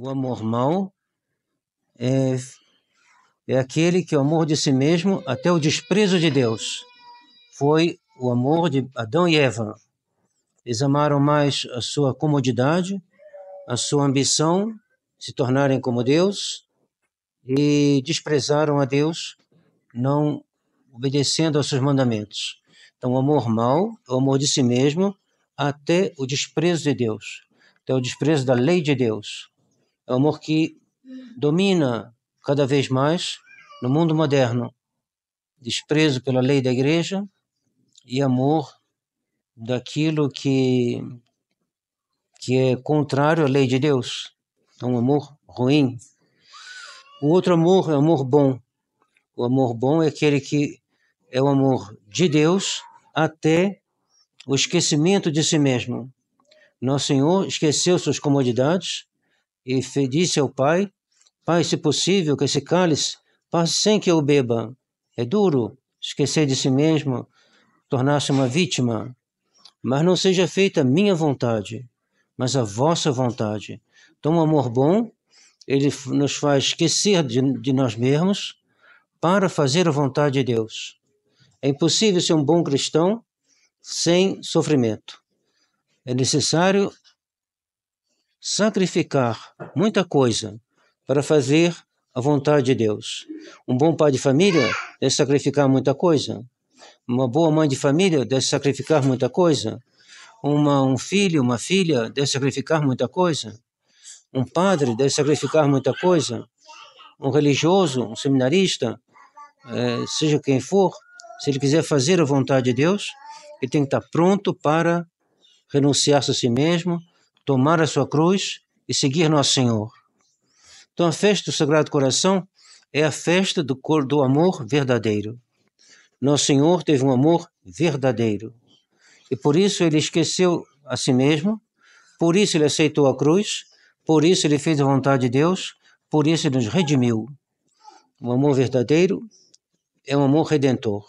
O amor mau é aquele que é o amor de si mesmo até o desprezo de Deus. Foi o amor de Adão e Eva. Eles amaram mais a sua comodidade, a sua ambição, se tornarem como Deus, e desprezaram a Deus, não obedecendo aos seus mandamentos. Então, o amor mau é o amor de si mesmo até o desprezo de Deus, até o desprezo da lei de Deus. É o amor que domina cada vez mais no mundo moderno. Desprezo pela lei da igreja e amor daquilo que é contrário à lei de Deus. Então, um amor ruim. O outro amor é o amor bom. O amor bom é aquele que é o amor de Deus até o esquecimento de si mesmo. Nosso Senhor esqueceu suas comodidades e disse ao Pai: Pai, se possível, que esse cálice passe sem que eu beba. É duro esquecer de si mesmo, tornar-se uma vítima. Mas não seja feita a minha vontade, mas a vossa vontade. Então, o amor bom, ele nos faz esquecer de nós mesmos para fazer a vontade de Deus. É impossível ser um bom cristão sem sofrimento. É necessário sacrificar muita coisa para fazer a vontade de Deus. Um bom pai de família deve sacrificar muita coisa. Uma boa mãe de família deve sacrificar muita coisa. Um filho, uma filha deve sacrificar muita coisa. Um padre deve sacrificar muita coisa. Um religioso, um seminarista, seja quem for, se ele quiser fazer a vontade de Deus, ele tem que estar pronto para renunciar-se a si mesmo, tomar a sua cruz e seguir Nosso Senhor. Então, a festa do Sagrado Coração é a festa do amor verdadeiro. Nosso Senhor teve um amor verdadeiro. E por isso ele esqueceu a si mesmo, por isso ele aceitou a cruz, por isso ele fez a vontade de Deus, por isso ele nos redimiu. O amor verdadeiro é um amor redentor.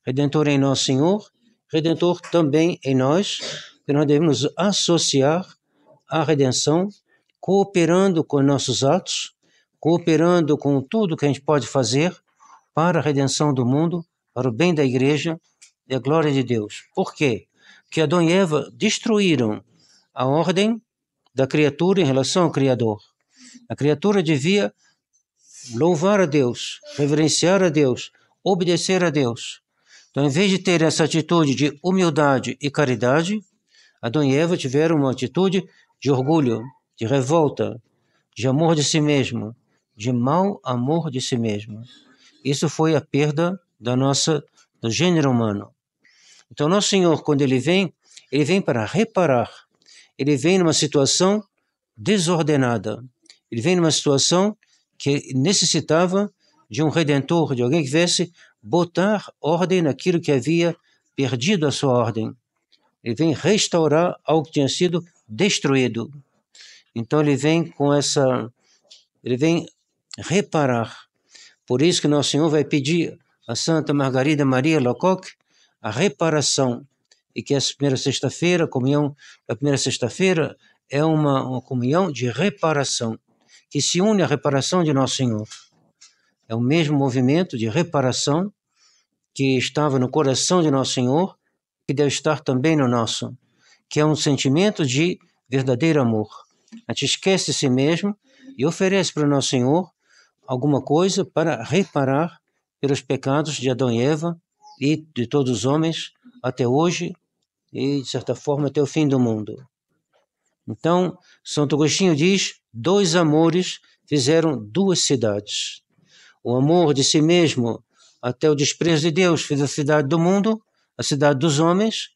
Redentor em Nosso Senhor, redentor também em nós, que nós devemos nos associar à redenção, cooperando com nossos atos, cooperando com tudo que a gente pode fazer para a redenção do mundo, para o bem da igreja e a glória de Deus. Por quê? Porque Adão e Eva destruíram a ordem da criatura em relação ao Criador. A criatura devia louvar a Deus, reverenciar a Deus, obedecer a Deus. Então, em vez de ter essa atitude de humildade e caridade, Adão e Eva tiveram uma atitude de orgulho, de revolta, de amor de si mesmo, de mau amor de si mesmo. Isso foi a perda do gênero humano. Então, Nosso Senhor, quando ele vem para reparar. Ele vem numa situação desordenada. Ele vem numa situação que necessitava de um redentor, de alguém que viesse botar ordem naquilo que havia perdido a sua ordem. Ele vem restaurar algo que tinha sido destruído. Então ele vem ele vem reparar. Por isso que Nosso Senhor vai pedir a Santa Margarida Maria Alacoque a reparação. E que essa primeira sexta-feira, a comunhão da primeira sexta-feira, é uma comunhão de reparação, que se une à reparação de Nosso Senhor. É o mesmo movimento de reparação que estava no coração de Nosso Senhor, que deve estar também no nosso, que é um sentimento de verdadeiro amor. A gente esquece de si mesmo e oferece para Nosso Senhor alguma coisa para reparar pelos pecados de Adão e Eva e de todos os homens até hoje e, de certa forma, até o fim do mundo. Então, Santo Agostinho diz, 2 amores fizeram 2 cidades. O amor de si mesmo até o desprezo de Deus fez a cidade do mundo, a cidade dos homens,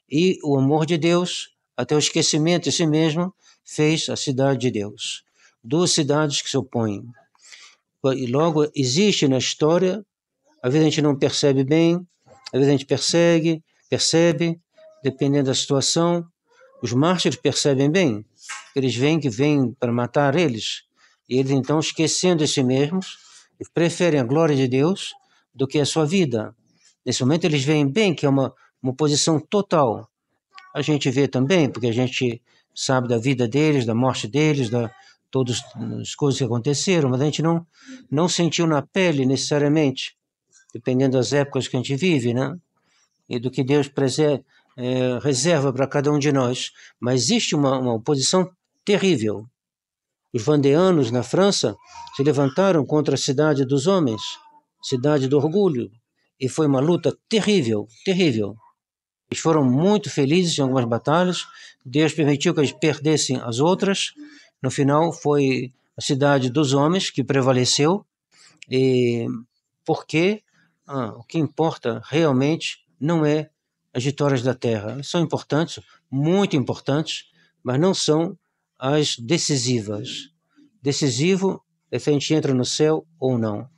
e o amor de Deus até o esquecimento de si mesmo fez a cidade de Deus. 2 cidades que se opõem. E logo existe na história, às vezes a gente não percebe bem, às vezes a gente percebe, dependendo da situação. Os mártires percebem bem, eles veem que vêm para matar eles, e eles então, esquecendo de si mesmos, preferem a glória de Deus do que a sua vida. Nesse momento eles veem bem que é uma oposição total. A gente vê também, porque a gente sabe da vida deles, da morte deles, todas as coisas que aconteceram, mas a gente não sentiu na pele necessariamente, dependendo das épocas que a gente vive, né? E do que Deus reserva para cada um de nós. Mas existe uma oposição terrível. Os vandeanos na França se levantaram contra a cidade dos homens, cidade do orgulho, e foi uma luta terrível, terrível. Eles foram muito felizes em algumas batalhas, Deus permitiu que eles perdessem as outras, no final foi a cidade dos homens que prevaleceu, porque o que importa realmente não é as vitórias da terra. São importantes, muito importantes, mas não são as decisivas. Decisivo é se a gente entra no céu ou não.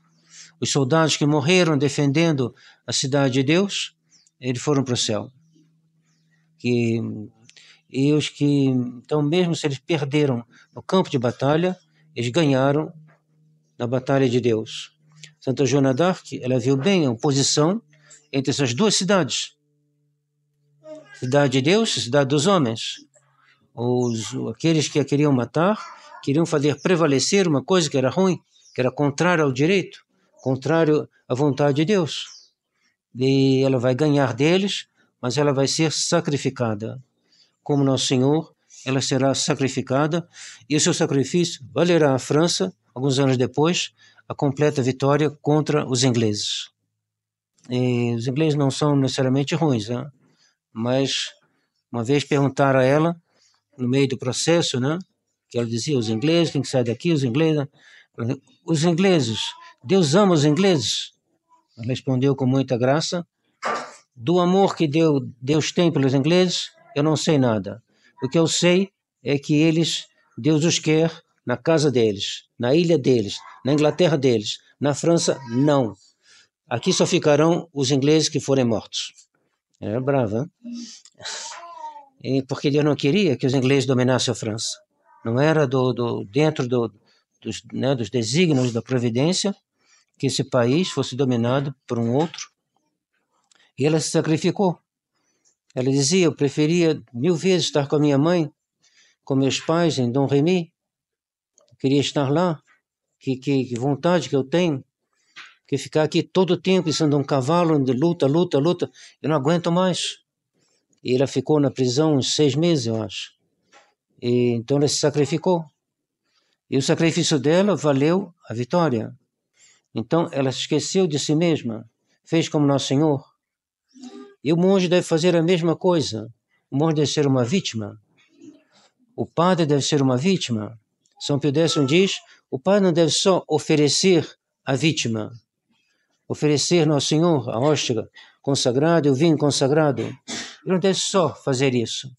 Os soldados que morreram defendendo a cidade de Deus, eles foram para o céu. E os que, então, mesmo se eles perderam no campo de batalha, eles ganharam na batalha de Deus. Santa Joana d'Arc, ela viu bem a oposição entre essas duas cidades. Cidade de Deus e cidade dos homens. Aqueles que a queriam matar, queriam fazer prevalecer uma coisa que era ruim, que era contrária ao direito, contrário à vontade de Deus. E ela vai ganhar deles, mas ela vai ser sacrificada. Como Nosso Senhor, ela será sacrificada, e o seu sacrifício valerá à França, alguns anos depois, a completa vitória contra os ingleses. E os ingleses não são necessariamente ruins, né? Mas uma vez perguntaram a ela, no meio do processo, né, que ela dizia, os ingleses, quem que sai daqui, os ingleses, os ingleses, Deus ama os ingleses. Ela respondeu com muita graça, do amor que Deus tem pelos ingleses, eu não sei nada. O que eu sei é que Deus os quer na casa deles, na ilha deles, na Inglaterra deles, na França, não. Aqui só ficarão os ingleses que forem mortos. É brava, hein? Porque Deus não queria que os ingleses dominassem a França. Não era dentro dos desígnios da providência que esse país fosse dominado por um outro. E ela se sacrificou. Ela dizia, eu preferia 1000 vezes estar com a minha mãe, com meus pais em Dom Remy. Eu queria estar lá. Que vontade que eu tenho. Que ficar aqui todo o tempo em cima de um cavalo de luta. Eu não aguento mais. E ela ficou na prisão uns 6 meses, eu acho. E então ela se sacrificou. E o sacrifício dela valeu a vitória. Então ela se esqueceu de si mesma. Fez como Nosso Senhor. E o monge deve fazer a mesma coisa. O monge deve ser uma vítima. O padre deve ser uma vítima. São Pio X diz, o padre não deve só oferecer a vítima, oferecer Nosso Senhor a hóstia consagrada e o vinho consagrado. Ele não deve só fazer isso.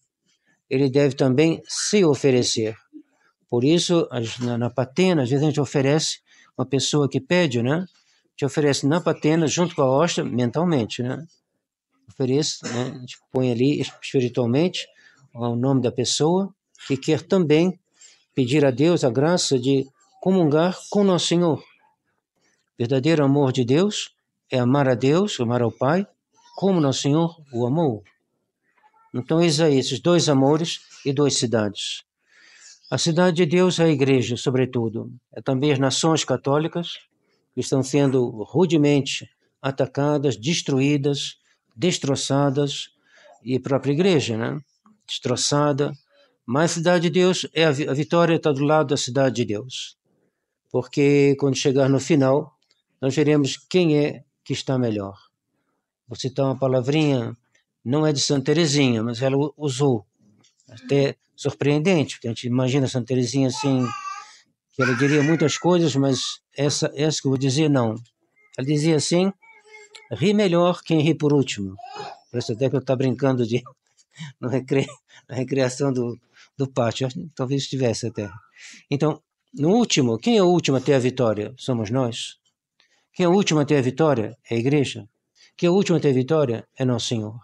Ele deve também se oferecer. Por isso, na patena, às vezes a gente oferece uma pessoa que pede, né? Te oferece na patena, junto com a hóstia, mentalmente, né? Oferece, né? A gente põe ali espiritualmente o nome da pessoa que quer também pedir a Deus a graça de comungar com Nosso Senhor. O verdadeiro amor de Deus é amar a Deus, amar ao Pai, como Nosso Senhor o amou. Então, eis aí esses 2 amores e 2 cidades. A cidade de Deus é a igreja, sobretudo. É também as nações católicas que estão sendo rudemente atacadas, destruídas, destroçadas, e a própria igreja, né? Destroçada. Mas a cidade de Deus, a vitória está do lado da cidade de Deus. Porque quando chegar no final, nós veremos quem é que está melhor. Vou citar uma palavrinha, não é de Santa Teresinha, mas ela usou. Até surpreendente, porque a gente imagina Santa Teresinha assim, que ela diria muitas coisas, mas essa que eu vou dizer, não. Ela dizia assim, ri melhor quem ri por último. Parece até que eu estou brincando na recreação do pátio, talvez estivesse até. Então, no último, quem é o último a ter a vitória? Somos nós. Quem é o último a ter a vitória? É a igreja. Quem é o último a ter a vitória? É Nosso Senhor.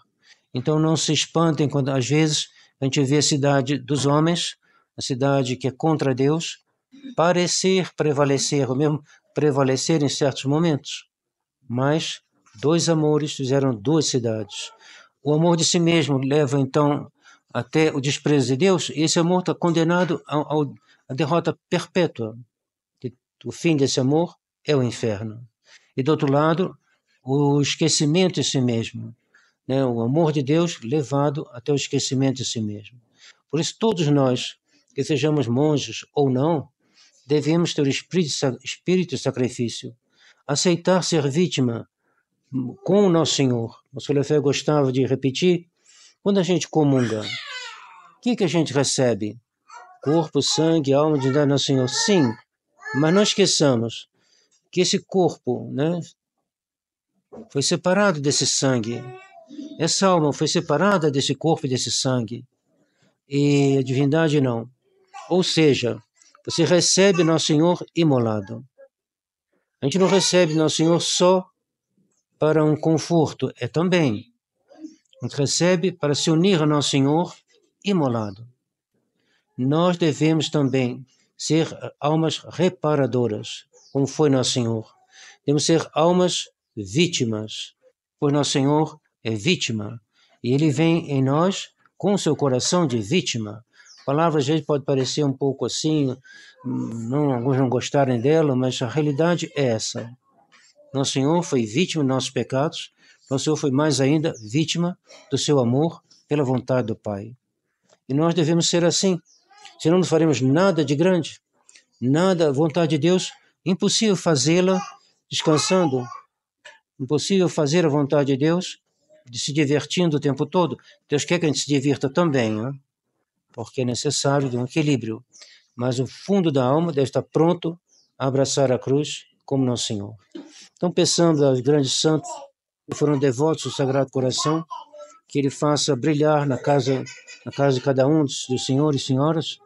Então não se espantem quando às vezes a gente vê a cidade dos homens, a cidade que é contra Deus, parecer prevalecer, ou mesmo prevalecer em certos momentos. Mas 2 amores fizeram 2 cidades. O amor de si mesmo leva então até o desprezo de Deus, e esse amor está condenado a derrota perpétua. O fim desse amor é o inferno. E do outro lado, o esquecimento de si mesmo, né? O amor de Deus levado até o esquecimento de si mesmo. Por isso, todos nós, que sejamos monges ou não, devemos ter o espírito de sacrifício, aceitar ser vítima com o nosso Senhor. O Sr. Lefebvre gostava de repetir, quando a gente comunga, o que a gente recebe? Corpo, sangue, alma, divindade do nosso Senhor. Sim, mas não esqueçamos que esse corpo, né, foi separado desse sangue. Essa alma foi separada desse corpo e desse sangue. E a divindade não. Ou seja, você recebe Nosso Senhor imolado. A gente não recebe Nosso Senhor só para um conforto, é também. A gente recebe para se unir a Nosso Senhor imolado. Nós devemos também ser almas reparadoras, como foi Nosso Senhor. Devemos ser almas vítimas, pois Nosso Senhor é vítima. E Ele vem em nós com seu coração de vítima. A palavra às vezes pode parecer um pouco assim, alguns não gostarem dela, mas a realidade é essa. Nosso Senhor foi vítima dos nossos pecados, Nosso Senhor foi mais ainda vítima do seu amor pela vontade do Pai. E nós devemos ser assim, senão não faremos nada de grande, nada, a vontade de Deus, impossível fazê-la descansando, impossível fazer a vontade de Deus de se divertindo o tempo todo. Deus quer que a gente se divirta também, né? Porque é necessário de um equilíbrio. Mas o fundo da alma deve estar pronto a abraçar a cruz como Nosso Senhor. Então, pensando aos grandes santos que foram devotos do Sagrado Coração, que Ele faça brilhar na casa de cada um dos senhores e senhoras,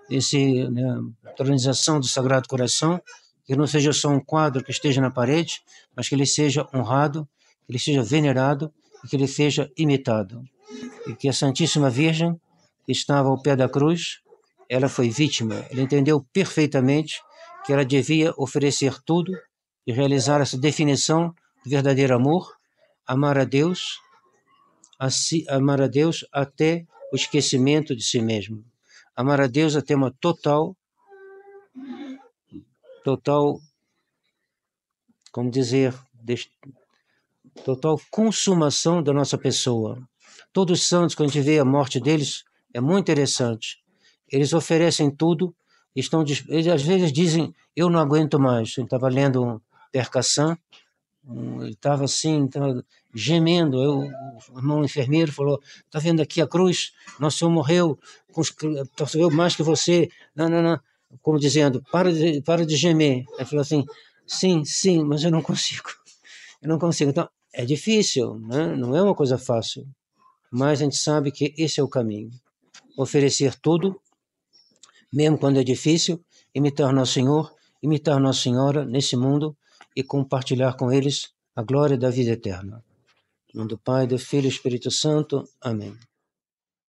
a organização do Sagrado Coração, que não seja só um quadro que esteja na parede, mas que ele seja honrado, que ele seja venerado e que ele seja imitado. E que a Santíssima Virgem, que estava ao pé da cruz, ela foi vítima. Ela entendeu perfeitamente que ela devia oferecer tudo e realizar essa definição do verdadeiro amor, amar a Deus até o esquecimento de si mesmo. Amar a Deus até uma total, como dizer, total consumação da nossa pessoa. Todos os santos, quando a gente vê a morte deles, é muito interessante. Eles oferecem tudo, eles às vezes dizem, eu não aguento mais. Eu estava lendo um Père Cassin, ele estava assim, gemendo. O irmão enfermeiro falou, está vendo aqui a cruz? Nosso Senhor morreu, sofreu mais que você. Não. Como dizendo, para de gemer. Ele falou assim, sim, mas eu não consigo. Então, é difícil, né? Não é uma coisa fácil. Mas a gente sabe que esse é o caminho. Oferecer tudo, mesmo quando é difícil, imitar Nosso Senhor, imitar Nossa Senhora nesse mundo e compartilhar com eles a glória da vida eterna. Em nome do Pai, do Filho e do Espírito Santo. Amém.